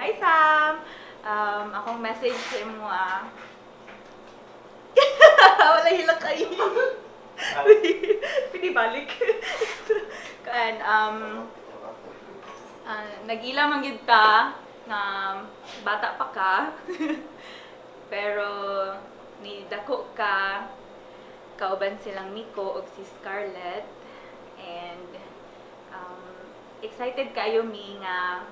Hi Sam! Akong message sa imo wala hila kayo. Pinibalik. Kan nag-ila man gyud ta nga bata pa ka. Pero ni dako ka kauban silang MIKO ug si Scarlett, and excited kayo mi nga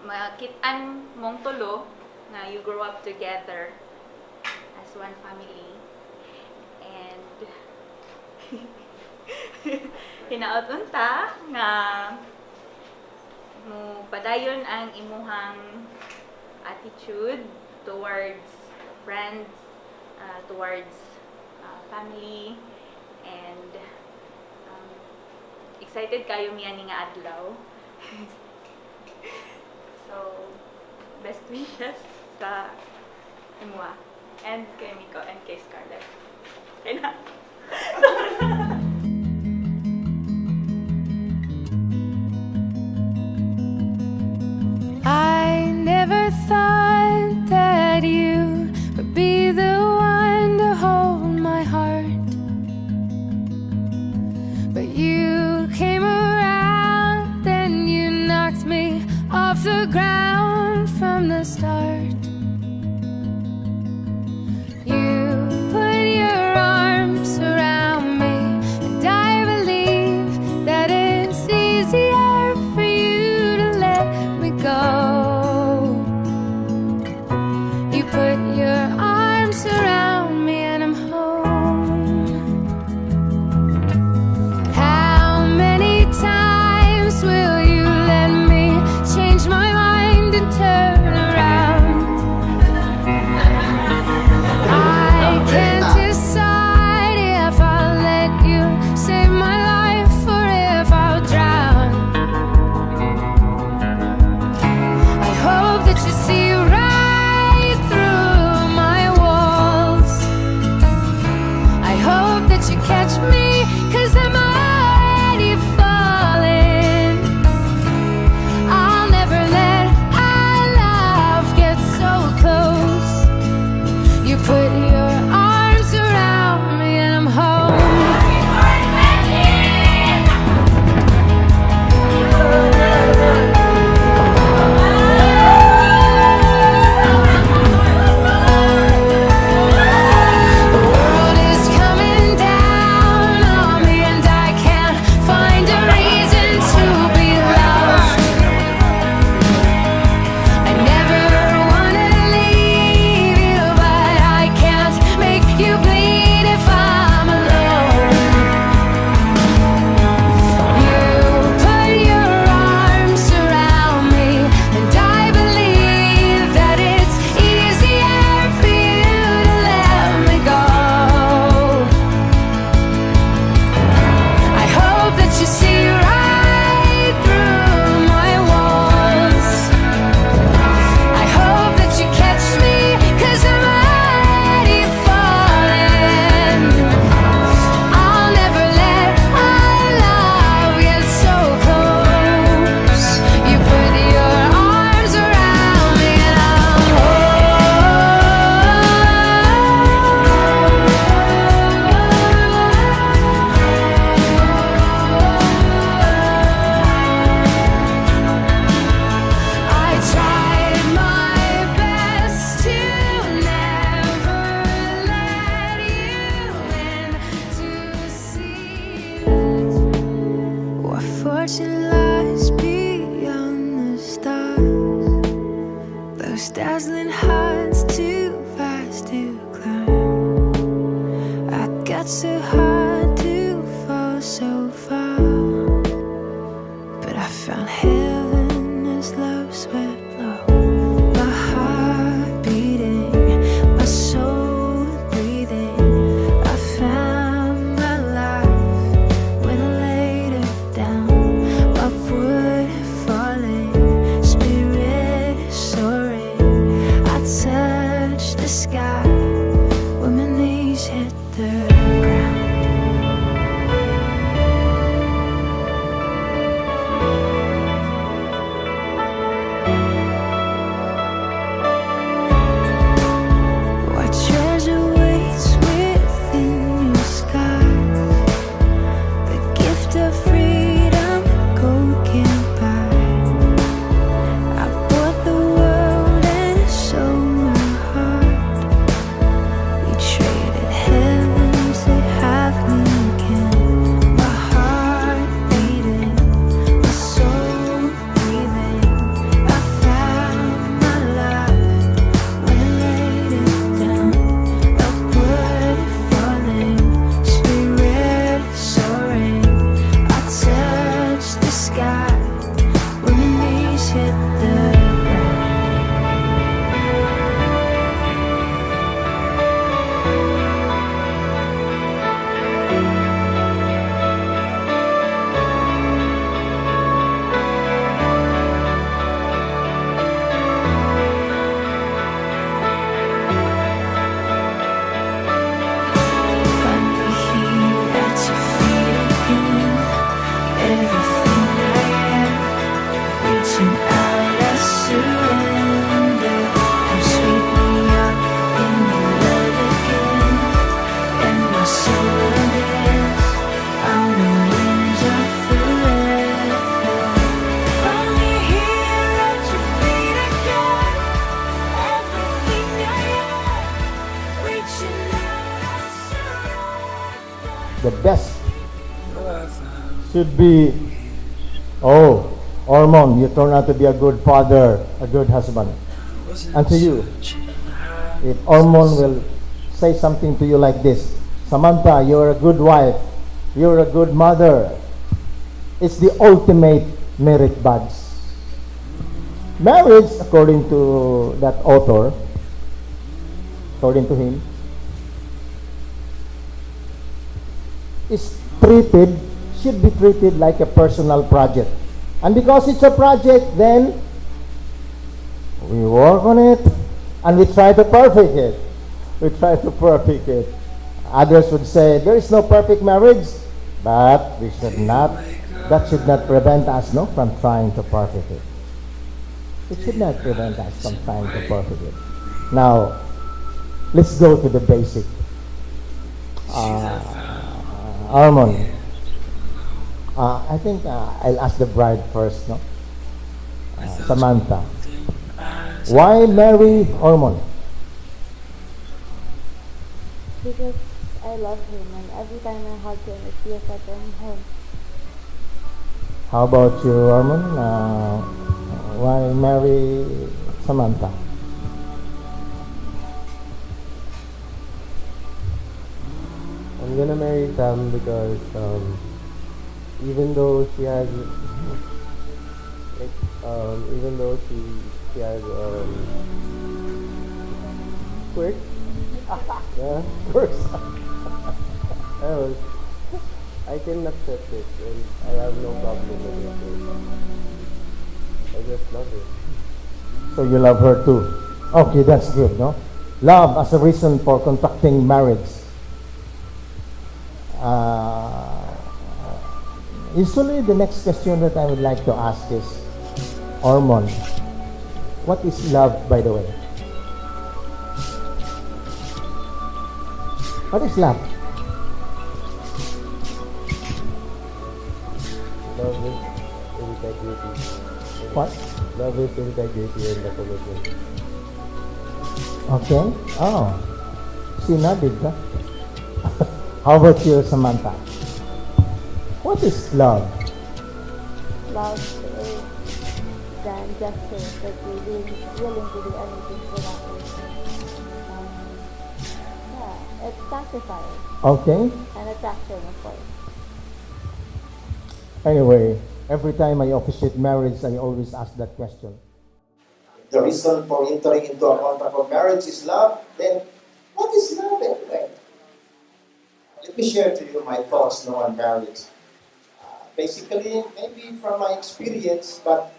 makit-an mong tulo nga you grow up together as one family. And hinaot unta nga mo padayon ang imuhang attitude towards friends, towards family, and excited kayo mi ani nga adlaw. So, best wishes sa imuha and kay MIKO and kay Scarlett. Okay na? I never thought that you would be the one to hold my heart, but you came around and you knocked me off the ground from the start. You put your arms around me, and I believe that it's easier for you to let me go. You put your arms around me and I'm home. How many times will you let me change my mind and turn around? I can't decide if I'll let you save my life or if I'll drown. I hope that you see right through my walls. I hope that you catch me, 'cause I'm already falling. I'll never let our love get so close. You put your arms around me and I'm home. The world is coming down on me and I can't find a reason to be loved. I never wanna leave you, but I can't make you bleed if I'm alone. You put your arms around me, and I believe that it's easier for you to let me go. I hope that you see right through my walls. I hope that you catch me, 'cause I'm already falling. I'll never let our love get so close. You put your arms around me and I'm I tried my best to never let you in to see what fortune lies beyond the stars. Those dazzling heights too fast to climb. I got so hard to fall so far, but I found heaven as love swept low. My heart beating, my soul breathing. I found my life when I laid it down. Upward falling, spirit soaring. I touched the sky when my knees hit the ground. What treasure waits within your skies? The gift of freedom gold can't buy. I bought the world and sold my heart. We traded heaven to have me again. My heart beating, my soul breathing. I found my life when I laid it down. Upward falling, spirit soaring. I touch the sky when my knees hit the ground. Find me here at your feet again. Everything I am, reaching out, I surrender. Come sweep me up in your love again, and my soul is on the wings of forever. Find me here at your feet again. Everything I am, reaching out, I surrender. The best should be, oh, Ormond, you turn out to be a good father, a good husband. And to you, if Ormond will say something to you like this, Samantha, you're a good wife, you're a good mother. It's the ultimate merit badge. Marriage, according to that author, according to him, should be treated like a personal project. And because it's a project, then we work on it and we try to perfect it. We try to perfect it. Others would say there is no perfect marriage, but that should not prevent us from trying to perfect it. It should not prevent us from trying to perfect it. Now, let's go to the basic. Armon, I think I'll ask the bride first, no? Samantha. Why marry Ormond? Because I love him, and every time I hug him, it feels like I'm home. How about you, Ormond? Why marry Samantha? I'm gonna marry Sam because even though she has quirks, yeah, First. well, I can accept it and I have no problem with it. I just love her. So you love her too. Okay, that's good, no? Love as a reason for contracting marriage. Usually the next question that I would like to ask is, Ormond, what is love, by the way? What is love? Love is integrity. What? Love is integrity and the commitment. Okay. Oh. She nodded, huh? How about you, Samantha? What is love? Love is grand gesture that you're willing to do anything for that person. Yeah, it's sacrifice Okay. and attraction, of course. Anyway, every time I officiate marriage, I always ask that question. The reason for entering into a contract of marriage is love, then what is love anyway? Let me share to you my thoughts now on marriage. Basically, maybe from my experience, but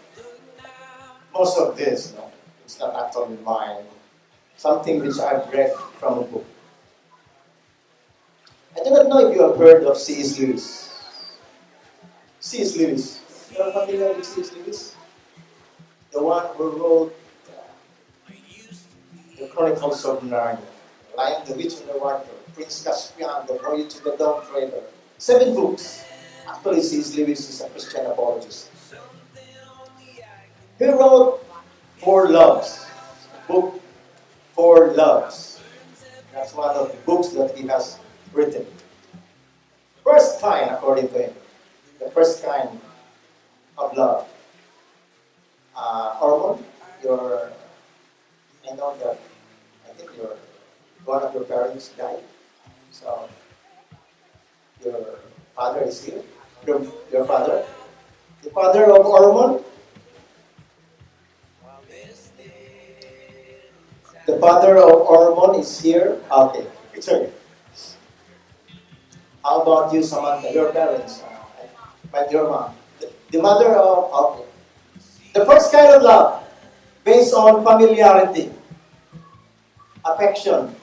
most of this, it's not actually mine. Something which I've read from a book. I do not know if you have heard of C.S. Lewis. C.S. Lewis. You are familiar with C.S. Lewis? the one who wrote the Chronicles of Narnia, Lion, the Witch, and the Wardrobe, Prince Caspian, The Voyage to the Dawn Treader. 7 books. Actually, C.S. Lewis is a Christian apologist. He wrote Four Loves, book Four Loves. That's one of the books that he has written. First kind, according to him, the first kind of love. Hormone, I know that, I think one of your parents died. So, your father is here. Your father. The father of Hormone. The father of Hormone is here. Okay, it's okay. How about you, Samantha? Your parents, your mom. The mother of, okay. The first kind of love, based on familiarity, affection.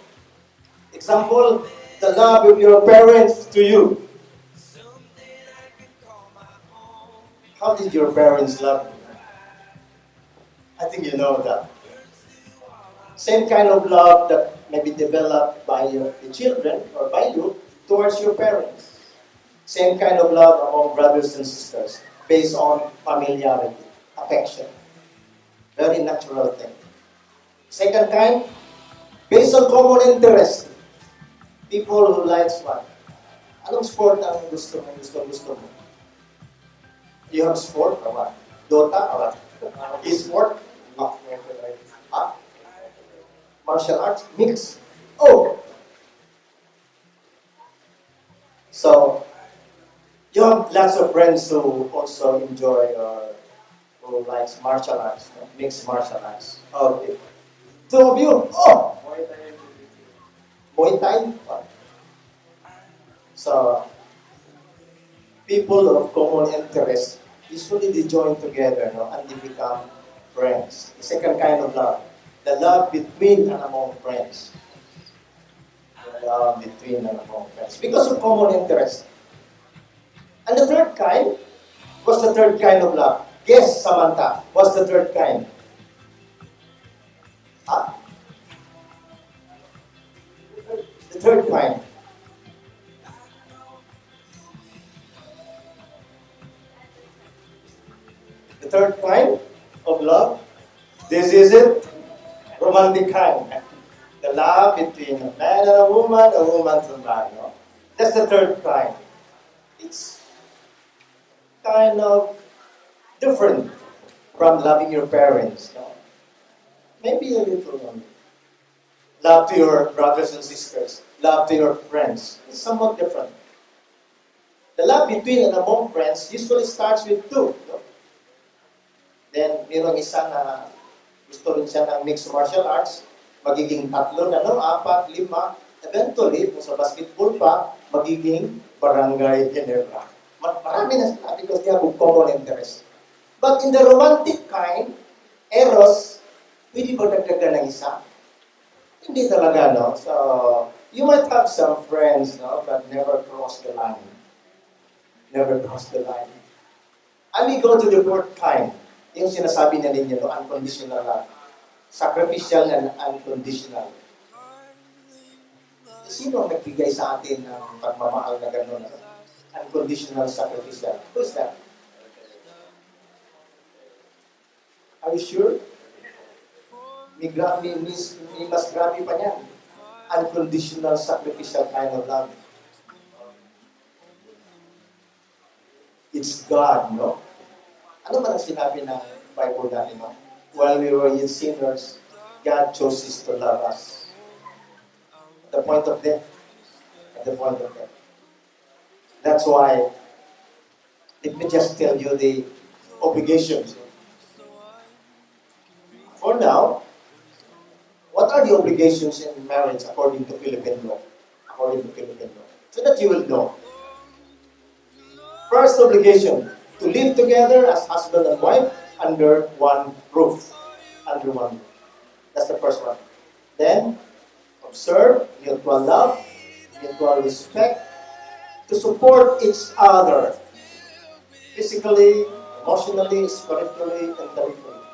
Example, the love of your parents to you. How did your parents love you? I think you know that. Same kind of love that may be developed by the children or by you towards your parents. Same kind of love among brothers and sisters, based on familiarity, affection. Very natural thing. Second kind, based on common interest. People who likes what? Anong sport ang gusto mo? You have sport or what? Dota or what? E-sport? Martial arts? Mix. Oh! So, you have lots of friends who also enjoy or who likes martial arts, mixed martial arts. Okay. 2 of you, oh! Muay Thai? What? So, people of common interest, usually they join together, and they become friends. The second kind of love, the love between and among friends. The love between and among friends. Because of common interest. And the third kind, what's the third kind of love? Yes, Samantha, what's the third kind? Huh? The third kind. The third kind of love, this is it, romantic kind. The love between a man and a woman to a man. That's the third kind. It's kind of different from loving your parents. Maybe a little only. Love to your brothers and sisters. Love to your friends. It's somewhat different. The love between and among friends usually starts with 2. Then, mayroong isa na gusto rin siya ng mixed martial arts, magiging 3, 4, 5. Eventually, kung sa basketball pa, magiging barangay general. Marami na sila because they have a common interest. But in the romantic kind, eros, pwede ba dagdagan ng isa? Hindi talaga, no? So, you might have some friends, but never cross the line. Never cross the line. And we go to the fourth kind. Yung sinasabi na ninyo, unconditional love. Sacrificial and unconditional. Sino ang nagbigay sa atin ng pagmamahal na gano'n? Unconditional sacrificial. Who is that? Are you sure? May mas grabe pa niyan. Unconditional sacrificial kind of love. It's God, no? Ano man ang sinabi ng Bible natin, no? While we were yet sinners, God chose to love us. At the point of death. At the point of death. That's why, let me just tell you the obligations. For now, what are the obligations in marriage according to Philippine law? According to Philippine law. So that you will know. First obligation, to live together as husband and wife under one roof. Under one roof. That's the first one. Then, observe mutual love, mutual respect, to support each other. Physically, emotionally, spiritually, and intellectually.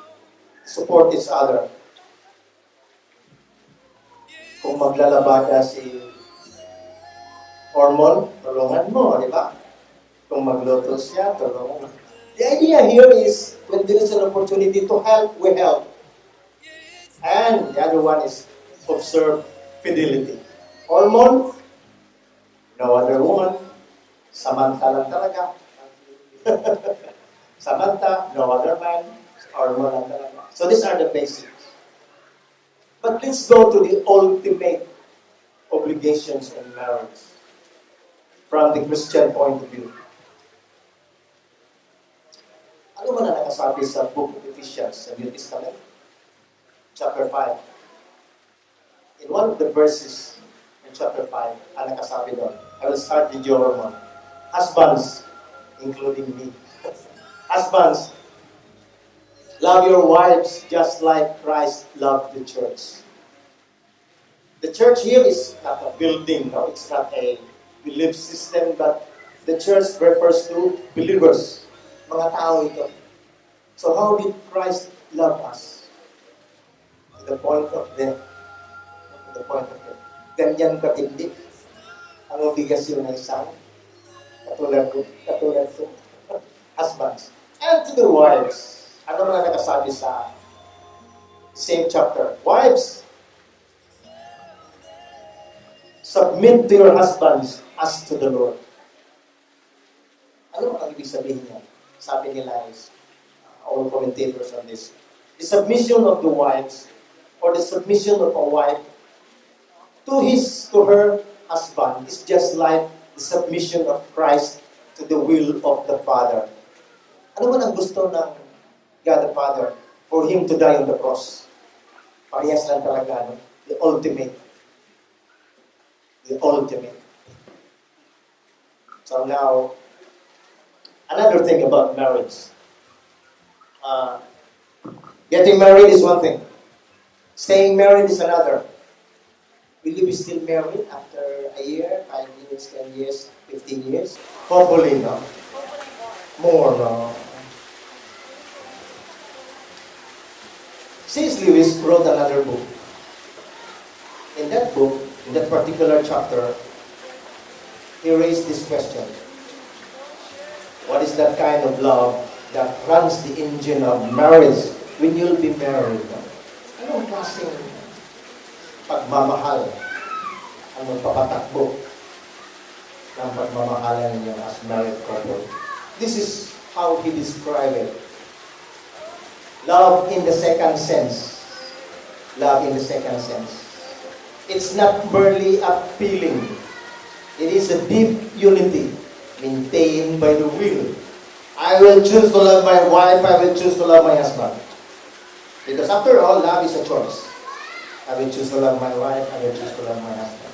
support each other. Kung maglalabada si Hormone, tulungan mo, di ba? Kung magluto siya, tulungan mo. The idea here is, when there is an opportunity to help, we help. And the other one is observe fidelity. Hormone, no other woman. Samantha lang talaga. Samantha, no other man. Hormone lang talaga. So these are the basics. But let's go to the ultimate obligations in marriage from the Christian point of view. Ano man ang nakasabi sa Book of Ephesians, sa New Testament? Chapter 5. In one of the verses in chapter 5, ang nakasabi doon, I will start with your one. Husbands, including me. Husbands, love your wives just like Christ loved the church. The church here is not a building, no? It's not a belief system, but the church refers to believers. Mga tao ito. So how did Christ love us? To the point of death. To the point of death. Ganyan katindi ang obligasyon ng isang katulad ko. Husbands. And to the wives. Ano mga nakasabi sa same chapter? Wives, submit to your husbands as to the Lord. Ano ang ibig sabihin niya? Sabi nila is, all commentators on this. The submission of the wives, or the submission of a wife to her husband is just like the submission of Christ to the will of the Father. Ano man ang gusto ng God the Father? For Him to die on the cross. Parehas lang talaga, no? The ultimate. The ultimate. So now, another thing about marriage. Getting married is one thing. Staying married is another. Will you be still married after a year, 5 years, 10 years, 15 years? Hopefully, no? More, no? C.S. Lewis wrote another book. In that book, in that particular chapter, he raised this question. What is that kind of love that runs the engine of marriage when you'll be married? Anong klaseng pagmamahal ang magpapatakbo ng pagmamahalan ninyo as married couple? This is how he described it. Love in the second sense. Love in the second sense. It's not merely a feeling. It is a deep unity maintained by the will. I will choose to love my wife, I will choose to love my husband. Because after all, love is a choice. I will choose to love my wife, I will choose to love my husband.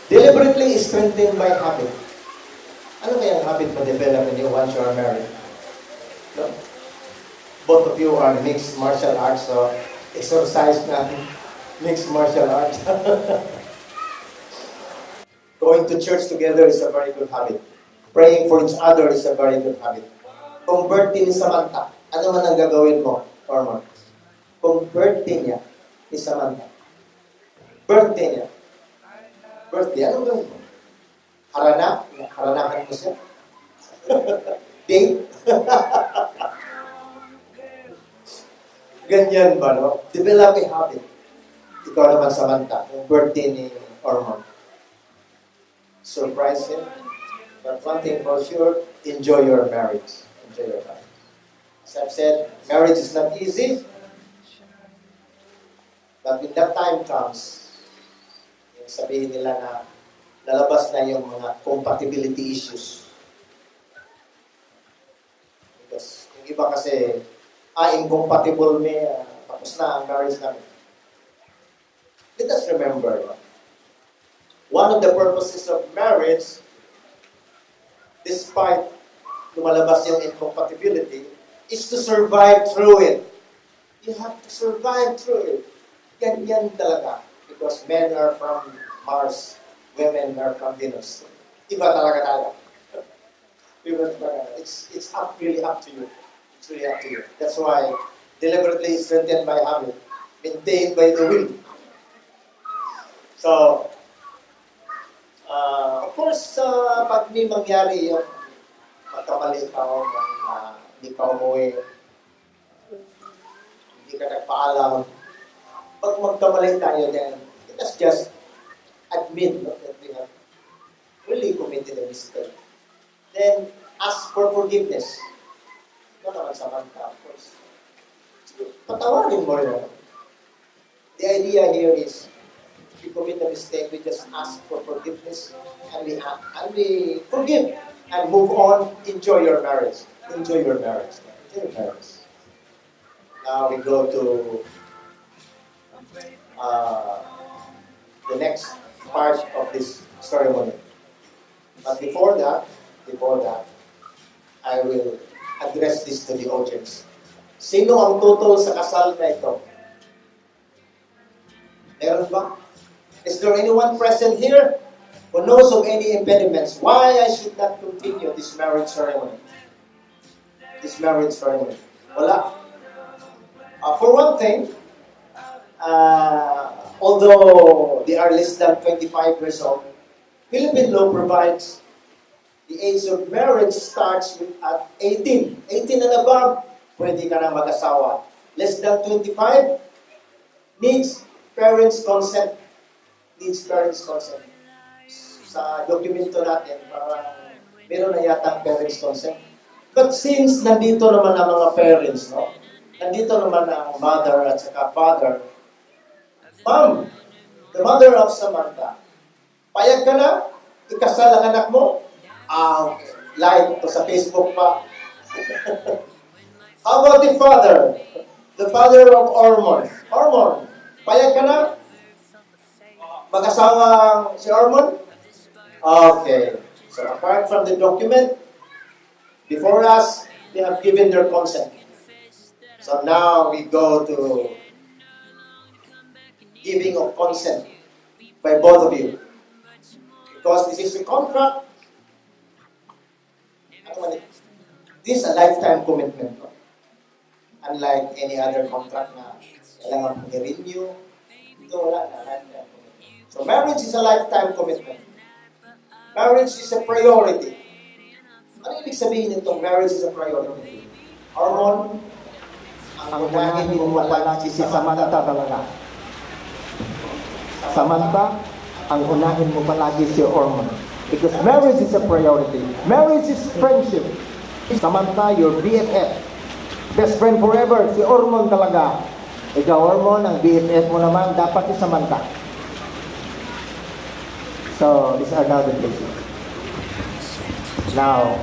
Deliberately strengthened by habit. Ano kaya ang habit ma-develop when you once you are married? No? Both of you are mixed martial arts, so exercise na mixed martial arts. Going to church together is a very good habit. Praying for each other is a very good habit. Kung birthday ni Samantha, ano man ang gagawin mo, Ormond? Kung birthday niya ni Samantha, birthday niya, ano gawin mo? Haranakan mo siya? Date? Ganyan ba, no? Develop a habit. Ikaw naman, Samantha, yung birthday ni Ormond. Surprise him. But one thing for sure, enjoy your marriage. Enjoy your marriage. As I've said, marriage is not easy. But when that time comes, sabihin nila na lalabas na yung mga compatibility issues. Because yung iba kasi, incompatible me, tapos na ang marriage namin. Let us remember, one of the purposes of marriage, despite lumalabas yung incompatibility, is to survive through it. You have to survive through it. Ganyan talaga. Because men are from Mars, women are from Venus. Iba talaga tayo. Iba talaga. It's really up to you. It's really up to you. That's why deliberately strengthened by habit, maintained by the will. So, of course, pag may mangyari yung magkamali ka o hindi ka umuwi, hindi ka nagpaalam, pag magkamali tayo din, let's just admit that we have really committed a mistake. Then, ask for forgiveness. Ito naman sa manta, of course. Patawarin mo rin. The idea here is, if you commit a mistake, we just ask for forgiveness and we forgive and move on. Enjoy your marriage. Enjoy your marriage. Enjoy your marriage. Now we go to the next part of this ceremony. But before that, I will address this to the audience. Sino ang tutol sa kasal na ito? Meron ba? Is there anyone present here who knows of any impediments why I should not continue this marriage ceremony? This marriage ceremony. Wala. For one thing, although they are less than 25 years old, Philippine law provides the age of marriage starts at 18. 18 and above, pwede ka na mag-asawa. Less than 25, needs parents' consent. Needs parents' consent. Sa dokumento natin, parang meron na yata parents' consent. But since nandito naman ang mga parents, no? Nandito naman ang mother at saka father, Ma'am, the mother of Samantha, payag ka na? Ikasal ang anak mo? Okay. Like to sa Facebook pa. How about the father? The father of Ormon. Ormon, payag ka na? Mag-asawa si Ormon? Okay. So apart from the document, before us, they have given their consent. So now we go to giving of consent by both of you. Because this is a contract. This is a lifetime commitment. No? Unlike any other contract na kailangan mong i-renew, ito wala na, lifetime commitment. So marriage is a lifetime commitment. Marriage is a priority. Ano ibig sabihin nitong marriage is a priority? Hormone, ang unahin mo palagi si Samantha talaga. Samantha, ang unahin mo palagi si Ormond. Because marriage is a priority. Marriage is friendship. Samantha, your BFF. Best friend forever, si Ormond talaga. Ikaw, Ormond, ang BFF mo naman, dapat si Samantha. So, these are now the places. Now,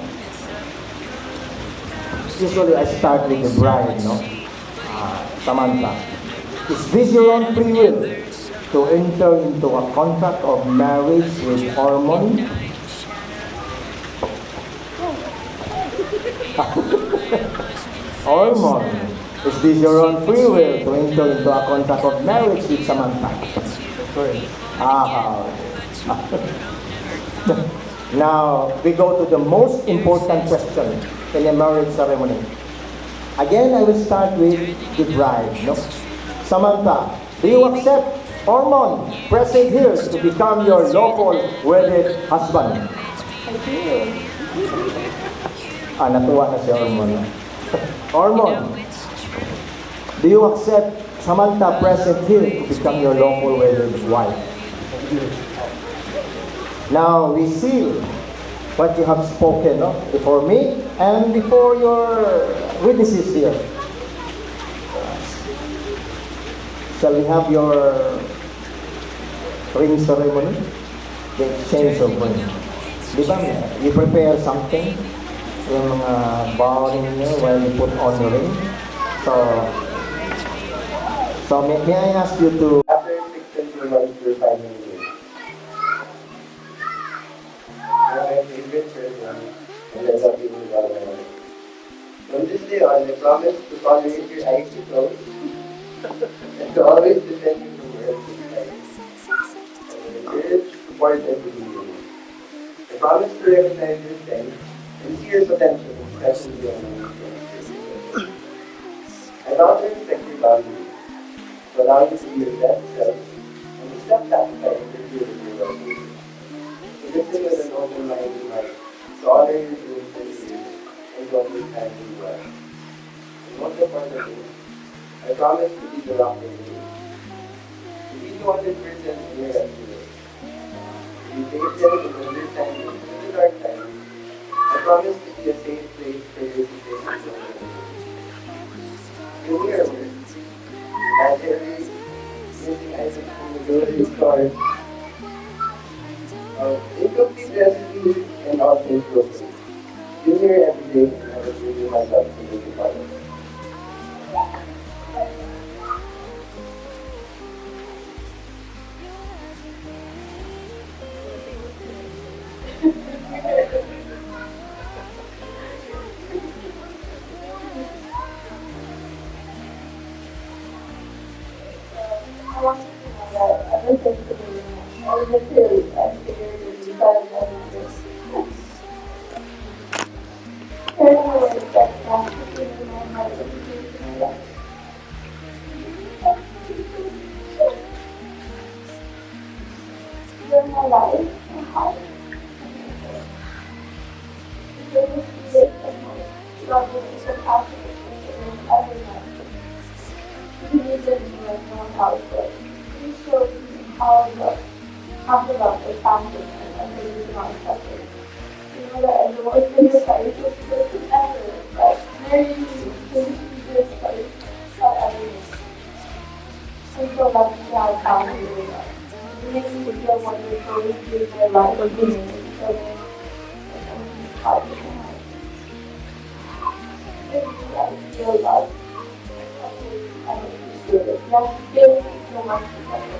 usually I start with the bride, no? Samantha. Is this your own free will to enter into a contract of marriage with Ormond? Ormond, is this your own free will to enter into a contract of marriage with Samantha? Now, we go to the most important question in a marriage ceremony. Again, I will start with the bride. No? Samantha, do you accept Ormond present here to become your lawful wedded husband? I do. Natuwa na si Ormond. Ormond, do you accept Samantha present here to become your lawful wedded wife? Now, we see what you have spoken, no? Before me and before your witnesses here. Shall we have your ring ceremony? The exchange of ring. Di ba, you prepare something, yung mga bowing niyo while you put on the ring. So may I ask you to... After 6 months, you're finding you. My favorite person, and I love you with all my heart. From this day on, I promise to tolerate your eyes closed and to always defend you from wherever you fight. I will encourage, support, and believe in you. I promise to recognize your strength and see your potential, especially on my I and also respect your boundaries to allow you to be your best self and to stop sacrificing your feelings and your well-being. So listen with an open-minded heart to honor your dreams and fears and to understand who you are. And most importantly, I promise to be the rock in you. To be 200% here at you. To be patient and understanding through the dark times. I promise to be a safe place for you to take control. You hear me? As every missing item from the grocery store, incomplete recipes and all things broken. You here every day, and I will give you my love to make it better. I want you to know that ever since the beginning, I was literally figured you guys everything. Turning away that practically in my heart was a life. During my life, my heart, the biggest fear and most loving and compassionate thing I've ever met. You believed in me like no one else did. You showed me how to love was founded and the reason I accepted. You know that in the worst of your life was the person ever that married you to the easiest place that ever knew. I'm so lucky to have found you in love. You make me feel wonderful through my life of being so many parts of my life. With you, I feel love. I appreciate it. You have given me so much together.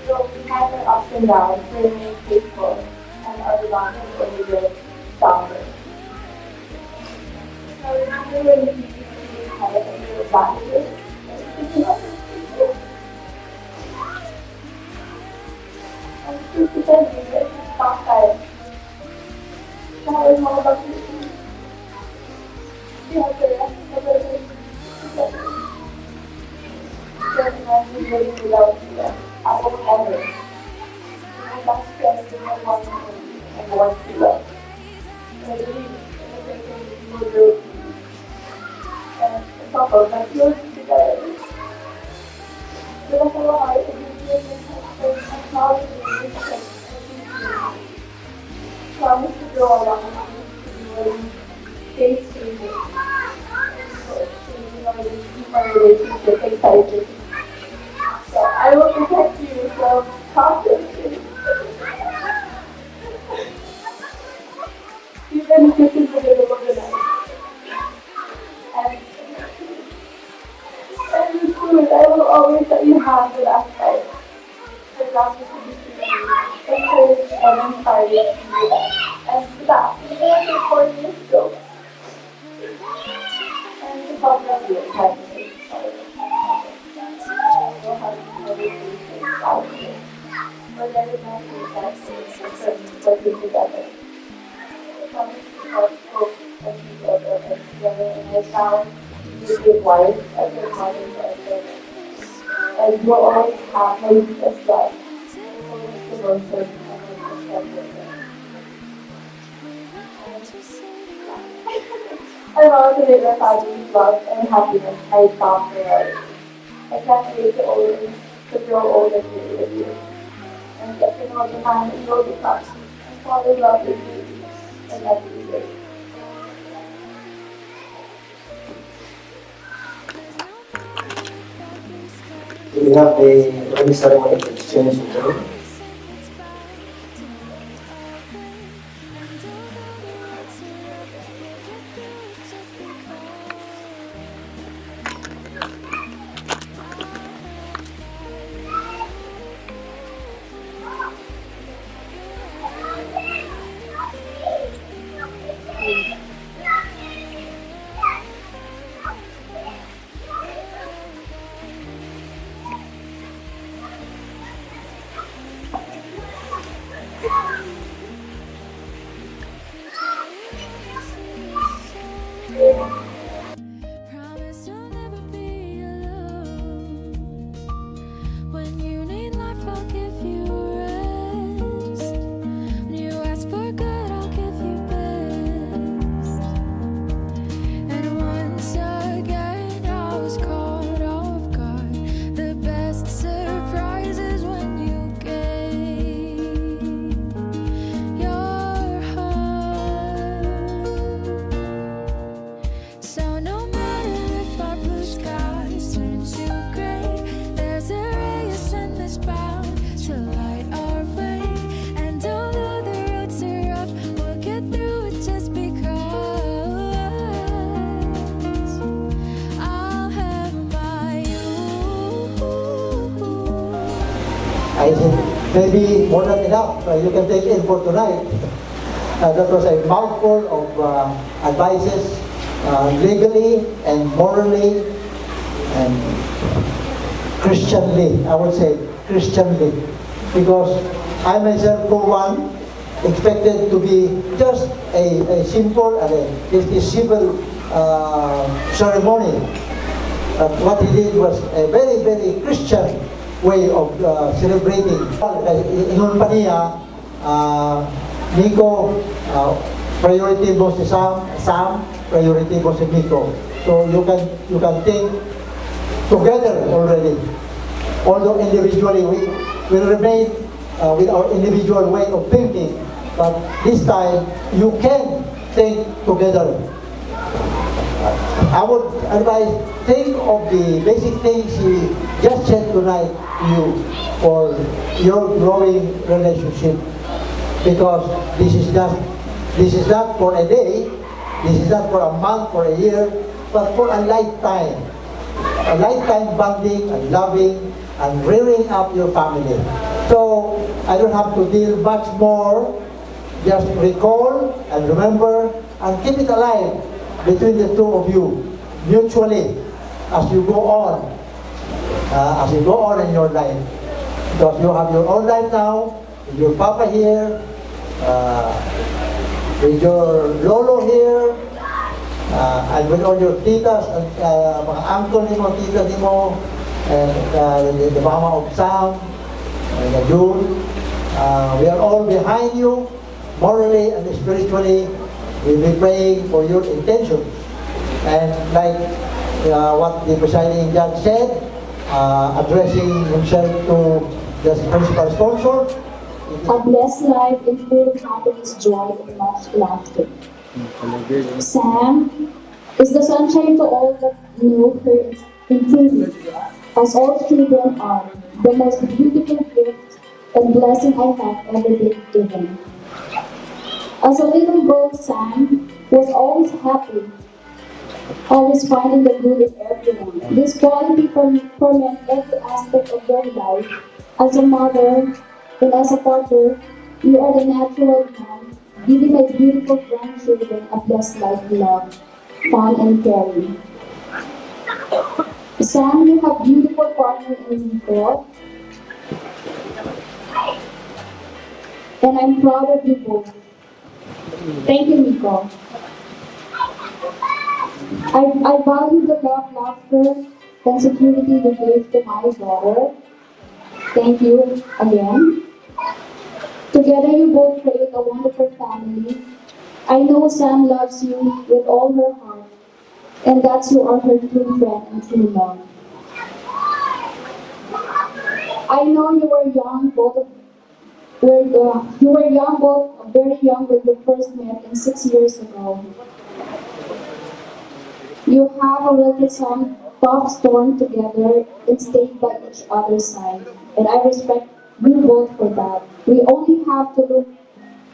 So we had our ups and downs, we remain faithful, and our bond has only grown stronger. So remember when you used to be tired and you were back here? And to pretend you get to stop time. Now it's all about you. You have the rest of the day together. Then when we live without you, I will ever. My best friend is my one and one to love. And I believe in everything you will do. And it's all about my feelings together. With a whole heart, and you feel my husband, and promise to be respect and appreciate. Promise to grow along with you and stay stable. And changing our keep our relationship excited. So I will protect you from toxicity. Even if it's in the middle of the night. And the food, I will always let you have the last bite. I love you to be free, encouraged and inspired to do that. And that, even if it's for you, jokes. And to help them do it, have to be sorry. I know how to never do things out here. But there is no success working together. I promise to help hope and together and together, and I found you give wife as your mother and children. And you will always have my deepest love, fullest devotion, and my perspective. I want to make our family's love and happiness my top priority. I can't wait to grow old and be with you. And get to know the man that you will become. And fall in love with you. And let you live. Do we have a ring ceremony to exchange with the ring? I think maybe more than enough. You can take in for tonight. That was a mouthful of advices, legally and morally and Christianly. I would say Christianly, because I myself, for one, expected to be just a simple and a civil ceremony. But what he did was a very, very Christian way of celebrating. Inun pa niya, MIKO, priority mo si Sam, priority mo si MIKO. So you can think together already. Although individually we will remain with our individual way of thinking, but this time you can think together. I would advise, think of the basic things he just said tonight to you for your growing relationship, because this is not for a day, this is not for a month, for a year, but for a lifetime bonding and loving and rearing up your family. So I don't have to deal much more. Just recall and remember and keep it alive between the two of you mutually as you go on in your life, because you have your own life now with your papa here, with your lolo here, and with all your titas and mga uncle ni mo, tita ni mo, and the mama of Sam and June. We are all behind you morally and spiritually. We'll be praying for your intentions. And like what the presiding judge said, addressing himself to the principal sponsor. A blessed life in full happiness, joy, and much laughter. Sam is the sunshine to all that know her improvement, as all children are, the most beautiful gift and blessing I have ever been given. As a little girl, Sam was always happy, always finding the good in everyone. This quality permeated every aspect of their life. As a mother and as a partner, you are the natural man, giving my beautiful grandchildren a blessed life of love, fun, and caring. Sam, you have beautiful partner in MIKO, and I'm proud of you both. Thank you, MIKO. I value the love, laughter, and security you gave to my daughter. Thank you again. Together you both create a wonderful family. I know Sam loves you with all her heart, and that you are her true friend and true love. I know you were young, very young when you first met, and 6 years ago. You have already some tough storm together and stayed by each other's side, and I respect you both for that. We only have to look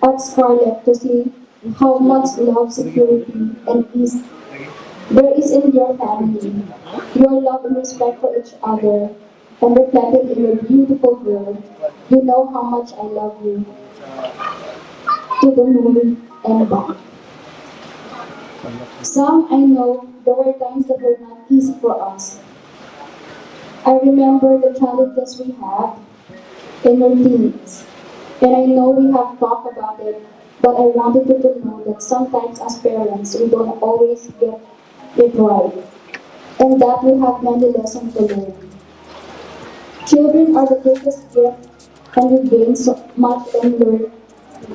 at Scarlett to see how much love, security, and peace there is in your family. Your love and respect for each other and reflected in your beautiful girl. You know how much I love you. To the moon and back. Some I know there were times that were not easy for us. I remember the challenges we had in your teens, and I know we have talked about it, but I wanted you to know that sometimes as parents we don't always get it right, and that we have many lessons to learn. Children are the greatest gift, and we gain so much and learn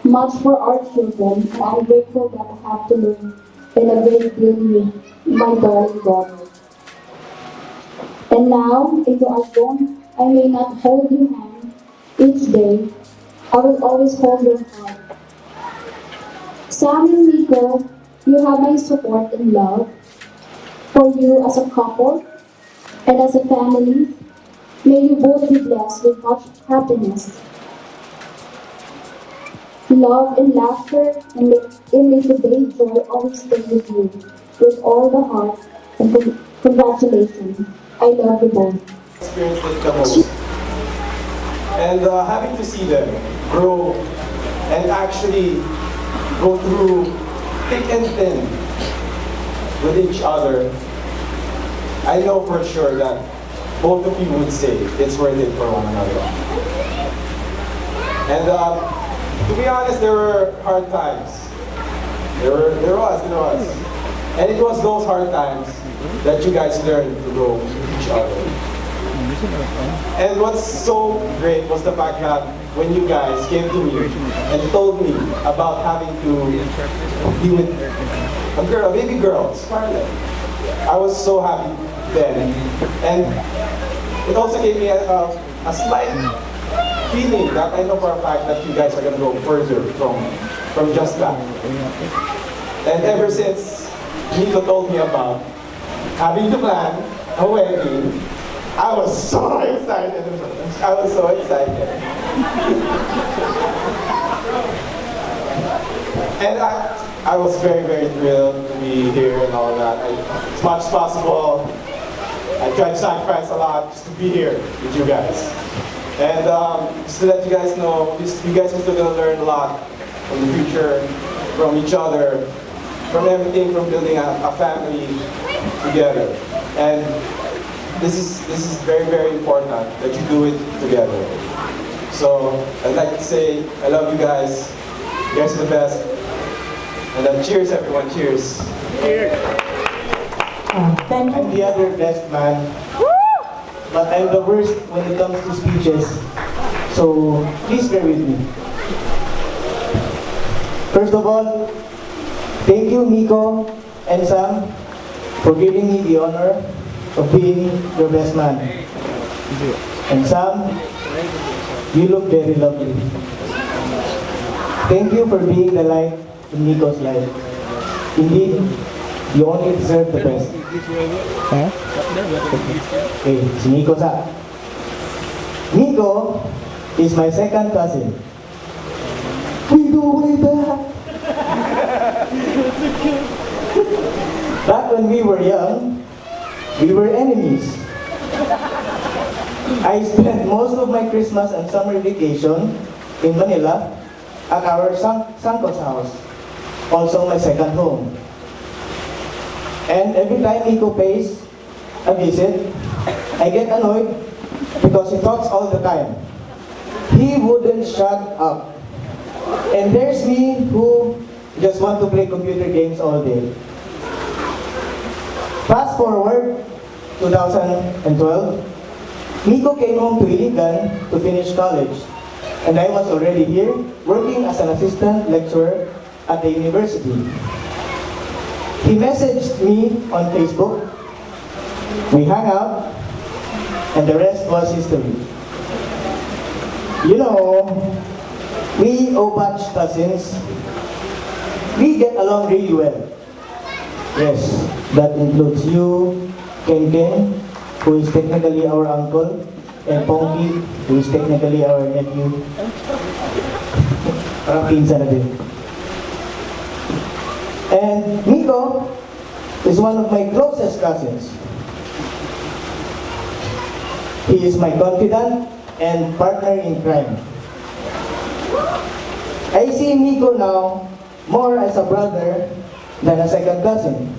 much for our children, and I'm grateful that I have to learn in a great deal with my darling daughter. And now, if you are gone, I may not hold your hand each day. I will always hold your heart. Sam and MIKO, you have my support and love for you as a couple and as a family. May you both be blessed with much happiness, love and laughter, and may today's joy always stay with you with all the heart, and congratulations. I love you both. Experience with the most. And having to see them grow and actually go through thick and thin with each other, I know for sure that both of you would say it's worth it for one another. And to be honest, there were hard times. There was. And it was those hard times that you guys learned to grow with each other. And what's so great was the fact that when you guys came to me and told me about having to be with a girl, a baby girl, Scarlett, I was so happy then. And it also gave me a slight feeling that I know for a fact that you guys are going to go further from just that. And ever since Nico told me about having to plan a wedding, I was so excited. I was so excited. And I was very, very thrilled to be here and all that. As much as possible, I tried to sacrifice a lot just to be here with you guys. And just to let you guys know, you guys are still going to learn a lot from the future, from each other, from everything, from building a family together. And this is very, very important that you do it together. So I'd like to say I love you guys. You guys are the best. And cheers, everyone. Cheers. I'm the other best man, but I'm the worst when it comes to speeches. So please bear with me. First of all, thank you, MIKO and Sam, for giving me the honor of being your best man. And Sam, you look very lovely. Thank you for being the light in MIKO's life. Indeed, you only deserve the best. Okay, si MIKO sa. MIKO is my second cousin. We go way back. Back when we were young, we were enemies. I spent most of my Christmas and summer vacation in Manila at our Sangkot's house, also my second home. And every time MIKO pays a visit, I get annoyed because he talks all the time. He wouldn't shut up. And there's me who just want to play computer games all day. Fast forward, 2012, MIKO came home to Iligan to finish college. And I was already here working as an assistant lecturer at the university. He messaged me on Facebook. We hung out, and the rest was history. You know, we Obach cousins, we get along really well. Yes, that includes you, Ken Ken, who is technically our uncle, and Ponky, who is technically our nephew. Parang pinsan na din. And MIKO is one of my closest cousins. He is my confidant and partner in crime. I see MIKO now more as a brother than a second cousin.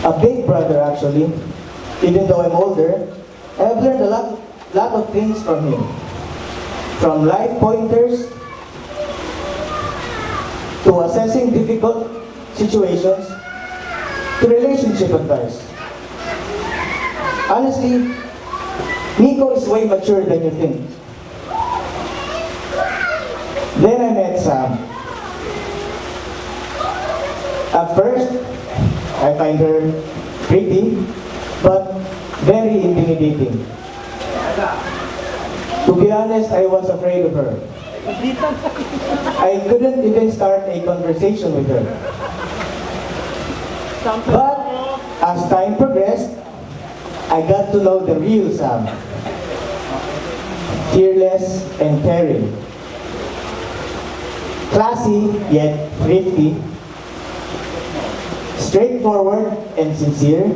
A big brother, actually. Even though I'm older, I've learned a lot of things from him. From life pointers to assessing difficult situations to relationship advice. Honestly, MIKO is way mature than you think. Then I met Sam. At first, I find her pretty, but very intimidating. To be honest, I was afraid of her. I couldn't even start a conversation with her. But as time progressed, I got to know the real Sam. Fearless and caring. Classy yet thrifty. Straightforward and sincere.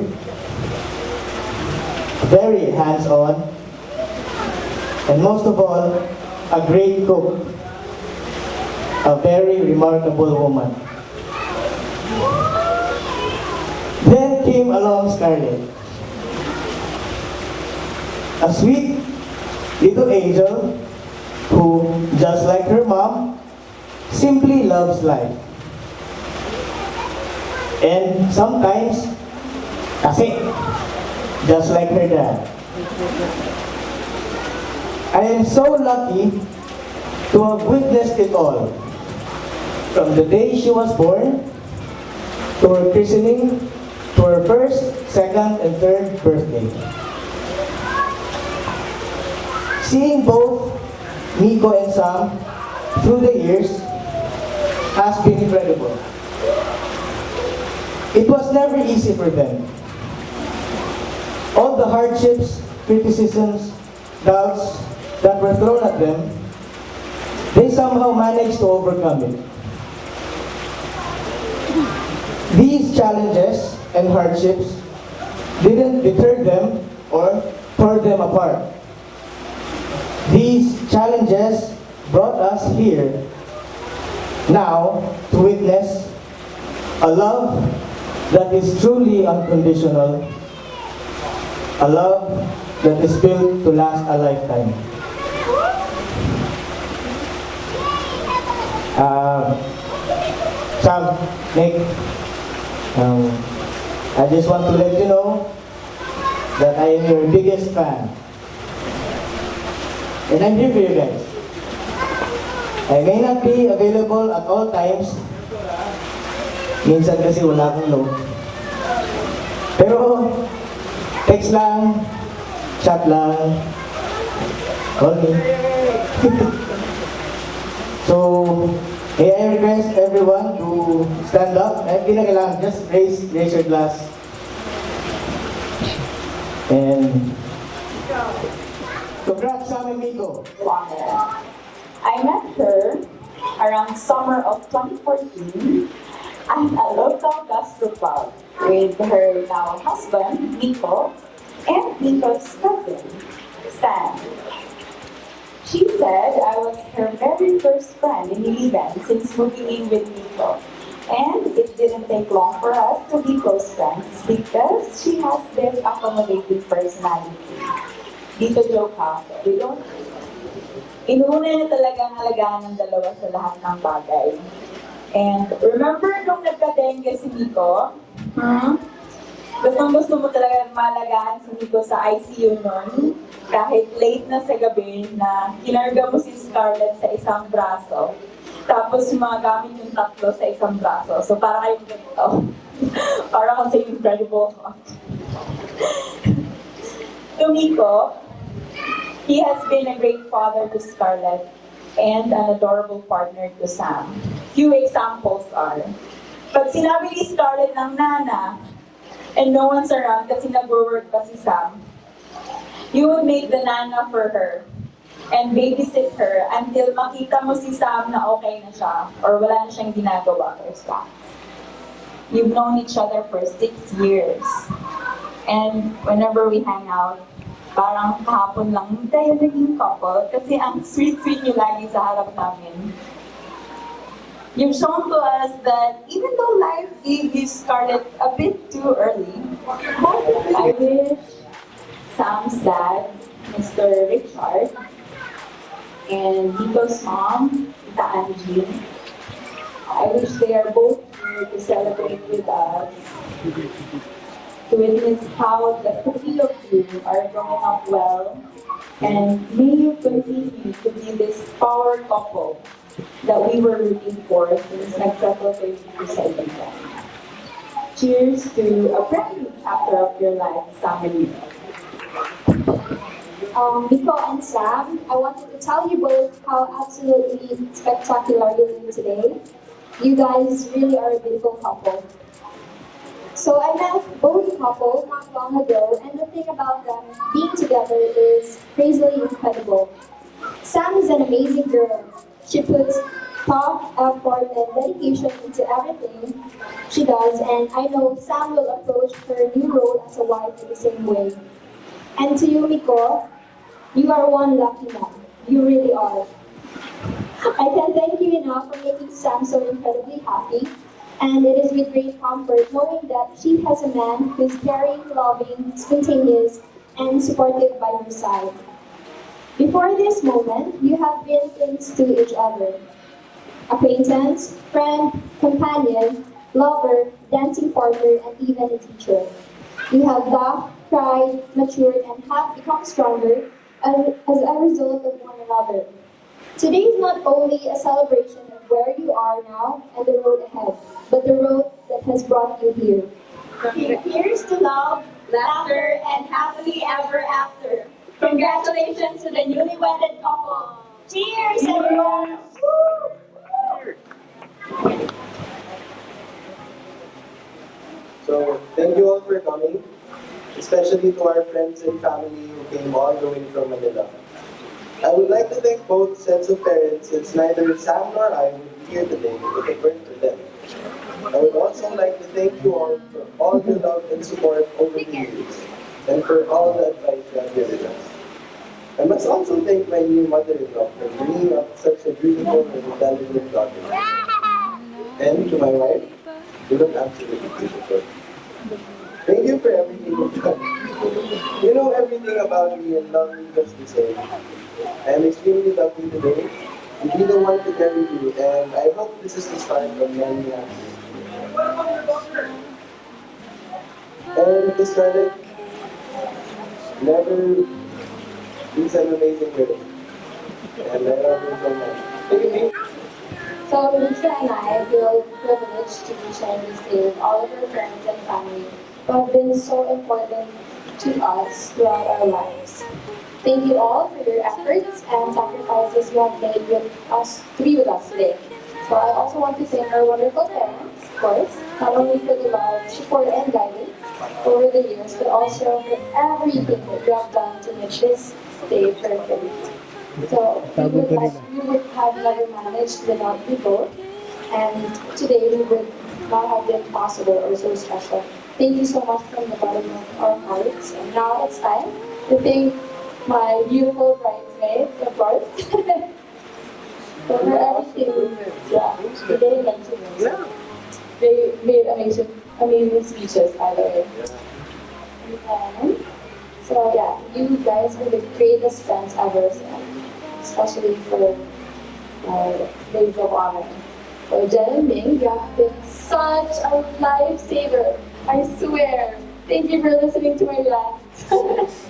Very hands-on. and most of all, a great cook, a very remarkable woman. Then came along Scarlett, a sweet little angel who, just like her mom, simply loves life. And sometimes, kasi, just like her dad. I am so lucky to have witnessed it all. From the day she was born, to her christening, to her first, second, and third birthday. Seeing both MIKO and Sam through the years has been incredible. It was never easy for them. All the hardships, criticisms, doubts that were thrown at them, they somehow managed to overcome it. These challenges and hardships didn't deter them or tore them apart. These challenges brought us here now to witness a love that is truly unconditional, a love that is built to last a lifetime. Sam, Nick, I just want to let you know that I am your biggest fan. And I'm here for you guys. I may not be available at all times. Minsan kasi wala akong load. Pero, text lang, chat lang, call me. So, I request everyone to stand up. Hindi na kailangan, just raise your glass. And congrats sa amin, MIKO. I met her around summer of 2014 at a local gastropub with her now husband, MIKO, and MIKO's cousin, Sam. She said I was her very first friend in Iligan since moving in with MIKO. And it didn't take long for us to be close friends because she has this accommodating personality. Dito joke ha, we don't. Inuuna niya talagang halagaan ng dalawa sa lahat ng bagay. And remember nung nagka-dengue si MIKO? Gusto mo talaga malagaan si MIKO sa ICU nun, kahit late na sa gabi na kinarga mo si Scarlett sa isang braso. Tapos gumagamit yung tatlo sa isang braso. So para kayong ganito. Para kasi incredible. To MIKO, he has been a great father to Scarlett and an adorable partner to Sam. Few examples are, pag sinabi ni Scarlett ng nana, and no one's around kasi nag-work pa si Sam, you would make the nana for her and babysit her until makita mo si Sam na okay na siya or wala na siyang ginagawa for Sam. You've known each other for 6 years. And whenever we hang out, parang kahapon lang tayo naging couple kasi ang sweet-sweet niyo lagi sa harap namin. You've shown to us that even though life gave you Scarlett a bit too early, I wish Sam's dad, Mr. Richard, and Tito's mom, Tita Angie, I wish they are both here to celebrate with us, to witness how the three of you are growing up well, and may you continue to be this power couple that we were rooting for since nagsettle kayo dito sa Iligan. Cheers to a brand new chapter of your life, Sam and MIKO. MIKO and Sam, I wanted to tell you both how absolutely spectacular you're doing today. You guys really are a beautiful couple. So I met both couples not long ago, and the thing about them being together is crazily incredible. Sam is an amazing girl. She puts thought, effort, and dedication into everything she does, and I know Sam will approach her new role as a wife in the same way. And to you, MIKO, You are one lucky man. You really are. I can't thank you enough for making Sam so incredibly happy. And it is with great comfort knowing that she has a man who is caring, loving, spontaneous, and supportive by her side. Before this moment, you have been things to each other: acquaintance, friend, companion, lover, dancing partner, and even a teacher. You have laughed, cried, matured, and have become stronger as a result of one another. Today is not only a celebration of where you are now and the road ahead, but the road that has brought you here. Here's to love, laughter, and happily ever after. Congratulations to the newly wedded couple. Cheers, everyone! So, thank you all for coming, especially to our friends and family who came all the way from Manila. I would like to thank both sets of parents since neither Sam nor I would be here today if it weren't for them. I would also like to thank you all for all your love and support over the years and for all the advice you have given us. I must also thank my new mother-in-law for bringing up such a beautiful and intelligent daughter. And to my wife, you look absolutely beautiful. Thank you for everything you've done. You know everything about me and love me just the same. I am extremely lucky today to be the one to carry you, and I hope this is the start of many happy. And to Scarlett, never is an amazing girl. And I love you so much. Thank you. So Lisa and I feel privileged to be sharing this day with all of our friends and family who have been so important to us throughout our lives. Thank you all for your efforts and sacrifices you have made with us to be with us today. So I also want to thank our wonderful parents, of course, not only for the love, support, and guidance over the years, but also for everything that you have done to make this day perfect. So we would have never managed without you both, and today we would not have been possible or so special. Thank you so much from the bottom of our hearts. And now it's time to thank my beautiful bridesmaids, of course. So for everything, yeah, they didn't mention it. They made amazing speeches, by the way. And so yeah, you guys are the greatest friends ever, so, especially for ladies of honor. So Jen and Ming, you have been such a lifesaver. I swear. Thank you for listening to my rants.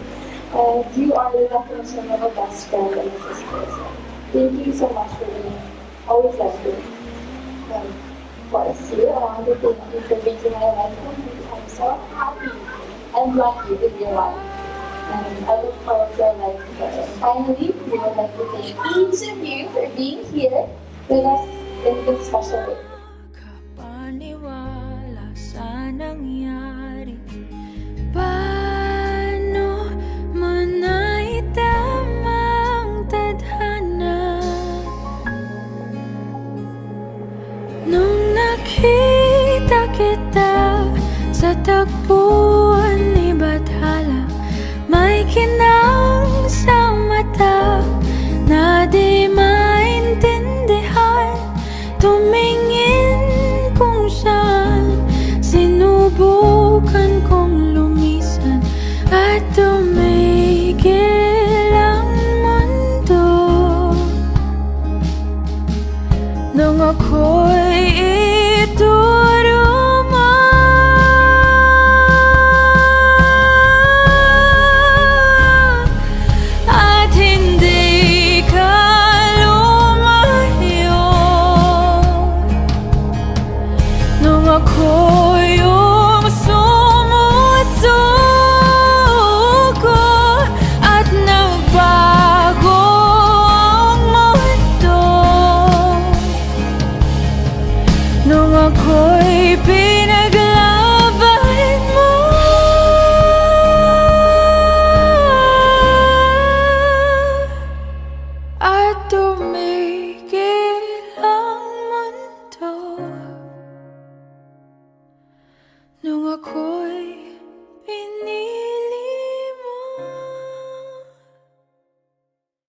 And you are the definition of a best friend and a sister. So thank you so much for being always there for me. And of course, you, I want to thank you for making my life complete. I'm so happy and lucky to be alive. And I look forward to our life together. And finally, we would like to thank each of you for being here with us in this special way. Kapaniwala sa nangyari. Paano man naitamang tadhana nung nakita kita sa tagpo